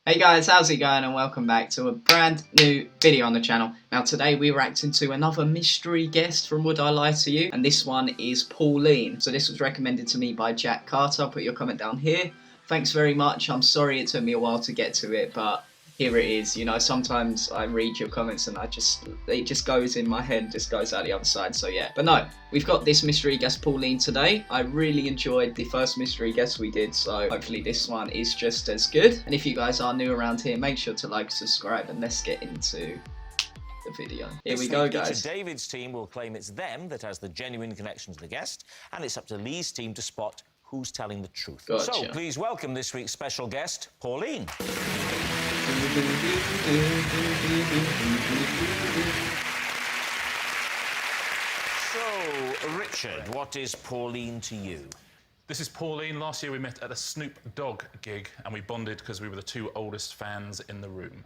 Hey guys, how's it going and welcome back to a brand new video on the channel. Now today we're reacting to another mystery guest from Would I Lie to You, and this one is Pauline. So this was recommended to me by Jack Carter. I'll put your comment down here. Thanks very much. I'm sorry it took me a while to get to it, but here it is. You know, sometimes I read your comments and it just goes in my head, just goes out the other side. So yeah, but no, we've got this mystery guest Pauline today. I really enjoyed the first mystery guest we did, so hopefully this one is just as good. And if you guys are new around here, make sure to like, subscribe, and let's get into the video. Here we go, guys. David's team will claim it's them that has the genuine connection to the guest, and it's up to Lee's team to spot who's telling the truth. Gotcha. So please welcome this week's special guest, Pauline. So, Richard, what is Pauline to you? This is Pauline. Last year we met at a Snoop Dogg gig and we bonded because we were the two oldest fans in the room.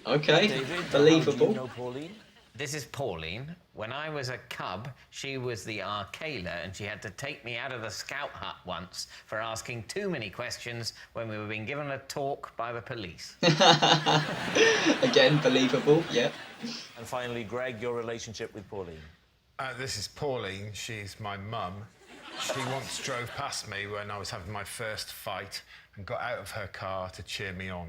Okay, David, believable. how do you know Pauline? This is Pauline. When I was a cub, she was the arcaler, and she had to take me out of the scout hut once for asking too many questions when we were being given a talk by the police. Again, believable, yeah. And finally, Greg, your relationship with Pauline? This is Pauline. She's my mum. She once drove past me when I was having my first fight and got out of her car to cheer me on.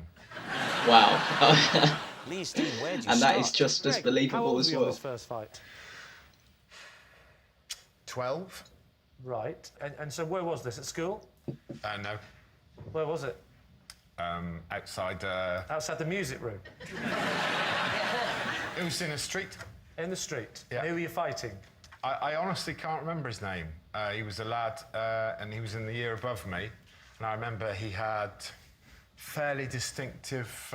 Wow. Lee's team, where do you And start? that is just as believable as well. First fight? 12? Right. And so where was this? At school? No. Where was it? Outside. Outside the music room? It was in a street. In the street? Yeah. Who were you fighting? I honestly can't remember his name. He was a lad, and he was in the year above me. And I remember he had fairly distinctive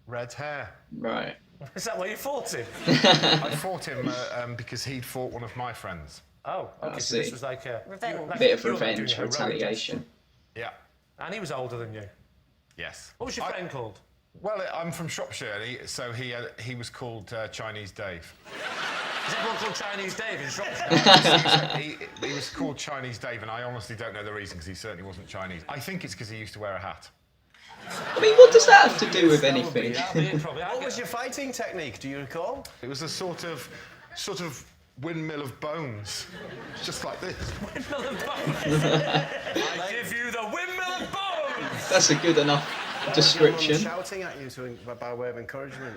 red hair. Right. Is that why you fought him? I fought him because he'd fought one of my friends. Oh, okay. I So this see. was like a... Revenge. Bit of you were doing revenge, heroic retaliation. Yeah. And he was older than you. Yes. What was your friend called? Well, I'm from Shropshire, so he was called Chinese Dave. Is everyone called Chinese Dave in Shropshire? He was called Chinese Dave, and I honestly don't know the reason, because he certainly wasn't Chinese. I think it's because he used to wear a hat. I mean, what does that have to do with anything? What was your fighting technique, do you recall? It was a sort of windmill of bones, just like this. Windmill of bones. I give you the windmill of bones. That's a good enough description. Shouting at you by way of encouragement.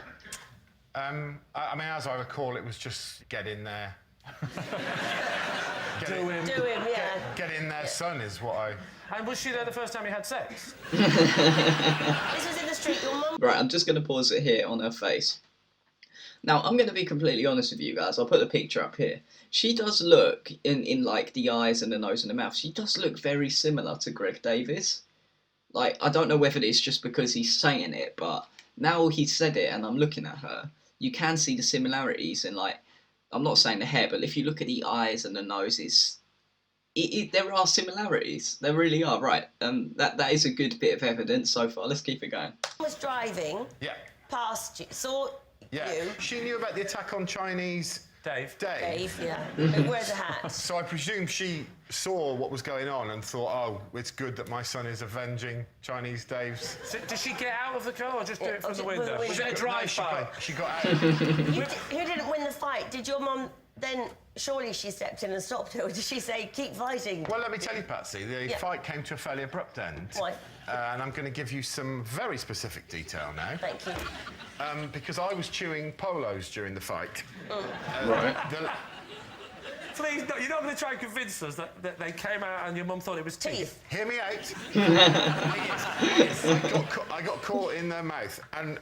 I mean, as I recall, it was just get in there. Do him, yeah. Get in there, son, is what I... And was she there the first time you had sex? This was in the street, your mum... Right, I'm just going to pause it here on her face. Now, I'm going to be completely honest with you guys. I'll put the picture up here. She does look, in like the eyes and the nose and the mouth, she does look very similar to Greg Davies. Like, I don't know whether it's just because he's saying it, but now he's said it and I'm looking at her, you can see the similarities in, like, I'm not saying the hair, but if you look at the eyes and the noses, there are similarities. There really are, right. That is a good bit of evidence so far. Let's keep it going. was driving Yeah. past you, saw Yeah. you, She knew about the attack on Chinese Dave. Dave, yeah, who wears a hat. So I presume she saw what was going on and thought, oh, it's good that my son is avenging Chinese Dave's... So, did she get out of the car or just do it from the from the window? window. Was it a drive-by? She got out. Who didn't win the fight? Did your mum then, surely she stepped in and stopped her, or did she say, keep fighting? Well, let me tell you, Patsy, the Yeah. fight came to a fairly abrupt end. Why? And I'm going to give you some very specific detail now. Thank you. Because I was chewing polos during the fight. Right. Please, no, you're not going to try and convince us that they came out and your mum thought it was teeth. Hear me out. I got caught in their mouth, and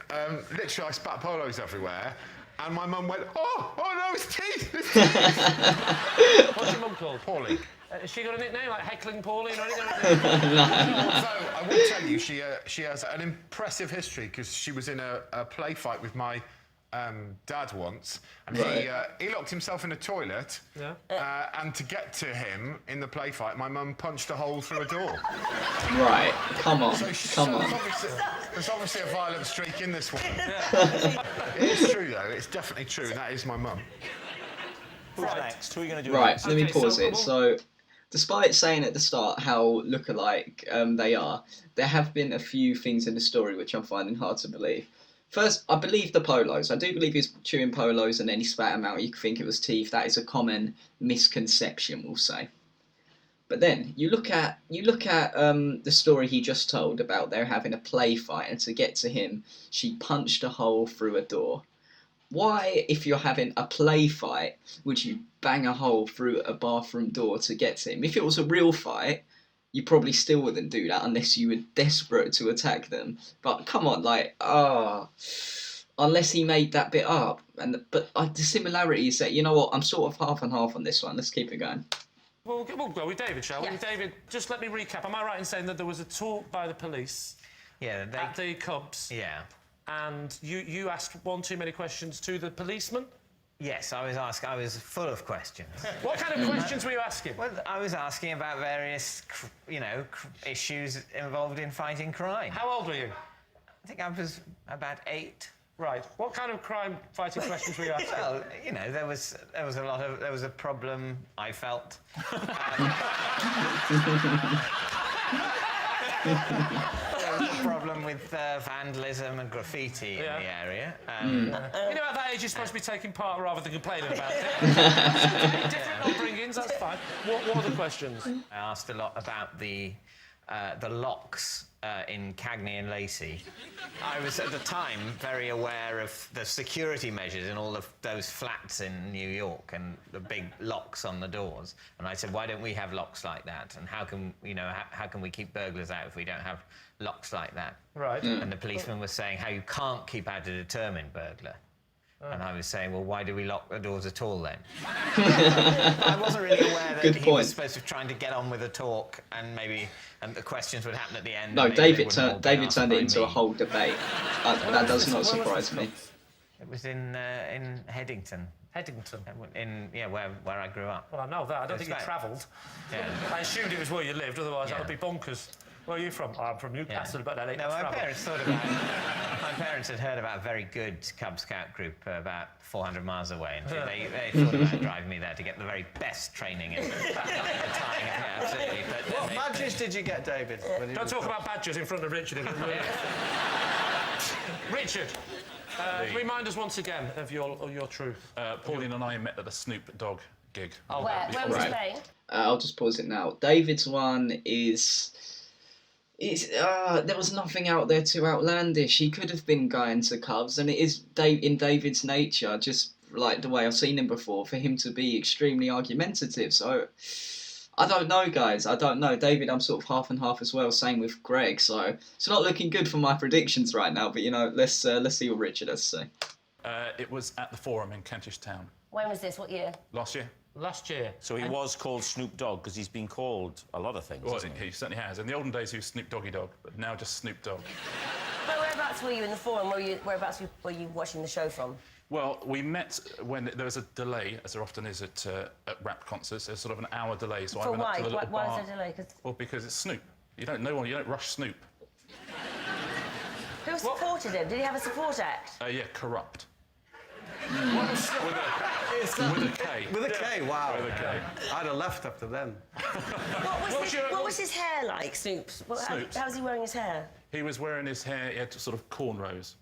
literally I spat polos everywhere. And my mum went, oh no, it's teeth! It's teeth. What's your mum called? Pauline. Has she got a nickname, like Heckling Pauline or anything? Although, I will tell you, she has an impressive history, because she was in a play fight with my dad once, and he locked himself in a toilet, and to get to him in the play fight, my mum punched a hole through a door. Right, come on, come on. There's obviously a violent streak in this one. It's true, though. It's definitely true, and that is my mum. Who's next? Who are you going to do Right, next? let me Okay, pause so it. So, Despite saying at the start how look-alike they are, there have been a few things in the story which I'm finding hard to believe. First, I believe the polos. I do believe he's chewing polos and then he spat them out. You could think it was teeth. That is a common misconception, we'll say. But then you look at the story he just told about there having a play fight, and to get to him, she punched a hole through a door. Why, if you're having a play fight, would you bang a hole through a bathroom door to get to him? If it was a real fight, you probably still wouldn't do that unless you were desperate to attack them. But come on, like, unless he made that bit up. But the similarity is that, you know what, I'm sort of half and half on this one. Let's keep it going. We'll go with David, shall we? Yes. David, just let me recap. Am I right in saying that there was a talk by the police at the Cubs? Yeah. And you asked one too many questions to the policeman? Yes, I was full of questions. What kind of questions were you asking? Well, I was asking about various, issues involved in fighting crime. How old were you? I think I was about 8. Right. What kind of crime-fighting questions were you asking? Well, there was a problem, I felt. There was a problem with vandalism and graffiti in the area. You know, at that age, you're supposed to be taking part rather than complaining about it. Different upbringings, that's fine. What were the questions? I asked a lot about the locks in Cagney and Lacey. I was, at the time, very aware of the security measures in all of those flats in New York and the big locks on the doors. And I said, why don't we have locks like that? And how can we keep burglars out if we don't have locks like that? Right. And the policeman was saying how you can't keep out a determined burglar. And I was saying, well, why do we lock the doors at all then? I wasn't really aware that he was supposed to be trying to get on with the talk and the questions would happen at the end. No, David turned it into a whole debate. That does not surprise me. It was in Headington. Headington? Where I grew up. Well, I know that. I don't think you travelled. Yeah. I assumed it was where you lived, otherwise that would be bonkers. Where are you from? I'm from Newcastle, but I didn't travel. My parents had heard about a very good Cub Scout group about 400 miles away, and they thought about driving me there to get the very best training and tying. Absolutely. But what badges did you get, David? Don't talk about badges in front of Richard. Richard, remind us once again of your truth. Pauline and I met at a Snoop Dogg gig. Where was he playing? I'll just pause it now. David's one is... there was nothing out there too outlandish. He could have been going to Cubs, and it is in David's nature, just like the way I've seen him before, for him to be extremely argumentative. So, I don't know, guys. I don't know. David, I'm sort of half and half as well. Same with Greg. So, it's not looking good for my predictions right now. But, let's see what Richard has to say. It was at the Forum in Kentish Town. When was this? What year? Last year. Last year. So he was called Snoop Dogg because he's been called a lot of things, hasn't he? He certainly has. In the olden days, he was Snoop Doggy Dog, but now just Snoop Dogg. But whereabouts were you in the Forum? Whereabouts were you watching the show from? Well, we met when there was a delay, as there often is at rap concerts. There's sort of an hour delay, so I went up to the little bar. Why is there a delay? Well, because it's Snoop. You don't rush Snoop. Who supported him? Did he have a support act? Yeah, Corrupt. With a K. With a K, wow. With a K. I'd have left after them. What was his hair like, Snoop's? How was he wearing his hair? He was wearing his hair, he had sort of cornrows,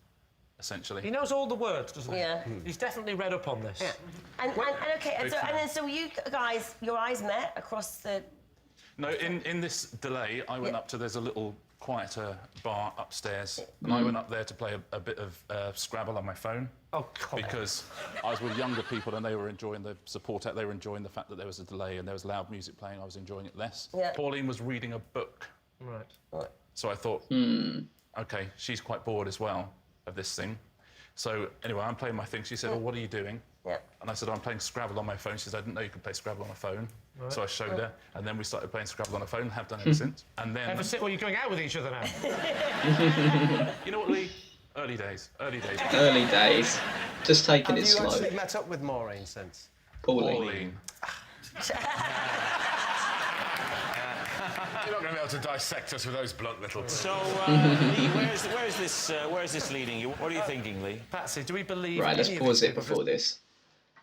essentially. He knows all the words, doesn't he? Yeah. He's definitely read up on this. Yeah. And so you guys, your eyes met across the... No, in this delay, I went up to, there's a little quieter bar upstairs, and I went up there to play a bit of Scrabble on my phone. Oh, come Because I was with younger people and they were enjoying the support act, they were enjoying the fact that there was a delay and there was loud music playing, I was enjoying it less. Yeah. Pauline was reading a book. Right. So I thought, OK, she's quite bored as well of this thing. So anyway, I'm playing my thing. She said, well, what are you doing? Yeah. And I said, I'm playing Scrabble on my phone. She said, I didn't know you could play Scrabble on a phone. Right. So I showed her, and then we started playing Scrabble on a phone, have done ever since. And then... Well, you're going out with each other now? You know what, Lee? Early days. Early days. Just taking it slow. Have you actually met up with Maureen since? Pauline. You're not going to be able to dissect us with those blunt little... So, Lee, where is this leading you? What are you thinking, Lee? Patsy, do we believe... Right, let's pause it before this.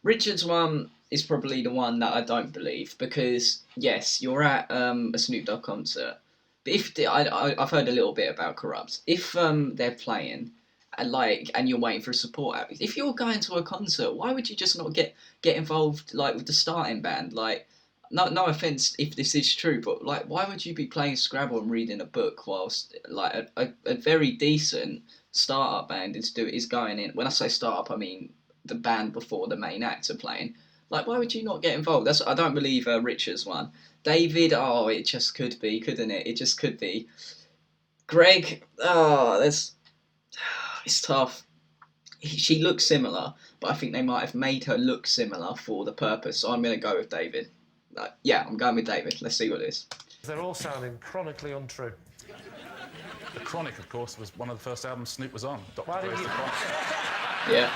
Richard's one is probably the one that I don't believe, because yes, you're at a Snoop Dogg concert, but if I've heard a little bit about Corrupt. If they're playing and you're waiting for a support act, if you're going to a concert, why would you just not get involved like with the starting band? Like, no offense if this is true, but like, why would you be playing Scrabble and reading a book whilst like a very decent startup band is going in? When I say startup, I mean the band before the main act are playing. Like, why would you not get involved? I don't believe Richard's one. David, oh, it just could be, couldn't it? It just could be. Greg, oh, it's tough. She looks similar, but I think they might have made her look similar for the purpose. So I'm going to go with David. Yeah, I'm going with David. Let's see what it is. They're all sounding chronically untrue. The Chronic, of course, was one of the first albums Snoop was on. Why didn't you... Yeah.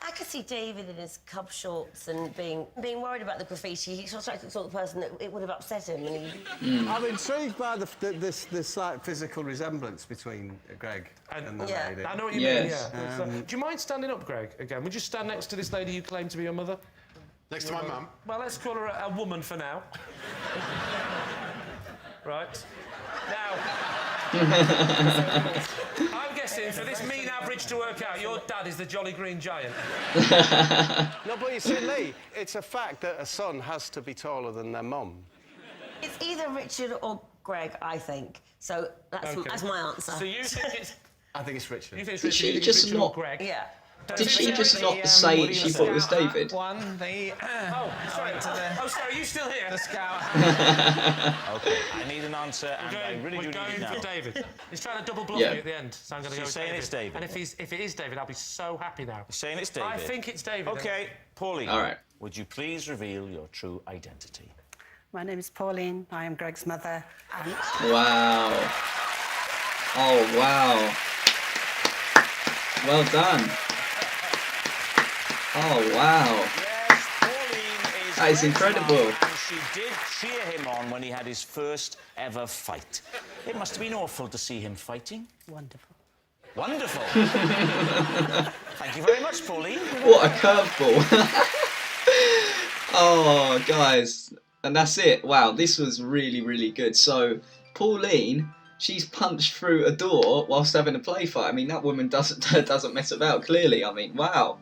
I could see David in his cub shorts and being worried about the graffiti. He looks like the sort of person that it would have upset him. And I'm intrigued by this slight physical resemblance between Greg and the Yeah. lady. I know what you Yes. mean, yeah. Do you mind standing up, Greg, again? Would you stand next to this lady you claim to be your mother? Next to my mum. Well, let's call her a woman for now. Right. Now, I'm guessing for this mean average to work out, your dad is the Jolly Green Giant. No, but you see, Lee, it's a fact that a son has to be taller than their mum. it's either Richard or Greg, I think. So that's my answer. So you think it's... I think it's Richard. You think it's Did Richard, she you think just it's Richard not- or Greg? Yeah. Did she just not what say do you she say? thought it was David? Won the... Oh, sorry. Oh, sorry, are you still here? the scout. Okay, I need an answer, and I really We're do need going it now. for David. He's trying to double bluff Yeah. me at the end, so I'm going to go She's with saying David. it's David. And if it is David, I'll be so happy now. You're saying it's David? I think it's David. Okay, Pauline. All right. Would you please reveal your true identity? My name is Pauline. I am Greg's mother. And Wow. Oh, wow. Well done. Oh, wow. Yes, Pauline is That is Greg's incredible. mum, and she did cheer him on when he had his first ever fight. It must have been awful to see him fighting. wonderful. Wonderful. Thank you very much, Pauline. What a curveball. Oh, guys. And that's it. Wow, this was really, really good. So, Pauline, she's punched through a door whilst having a play fight. I mean, that woman doesn't mess about, clearly. I mean, wow.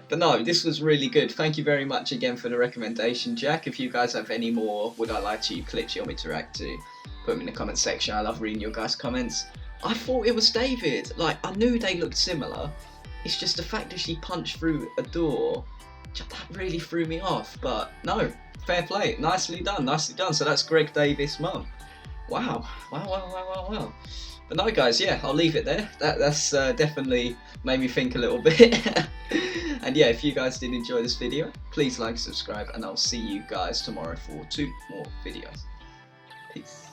But no, this was really good. Thank you very much again for the recommendation, Jack. If you guys have any more Would I Lie to You clips you want me to react to, put them in the comment section. I love reading your guys' comments. I thought it was David. Like, I knew they looked similar. It's just the fact that she punched through a door, that really threw me off. But no, fair play. Nicely done, nicely done. So that's Greg Davies' mum. Wow. Wow. But no, guys, yeah, I'll leave it there. That's definitely made me think a little bit. And yeah, if you guys did enjoy this video, please like, subscribe, and I'll see you guys tomorrow for 2 more videos. Peace.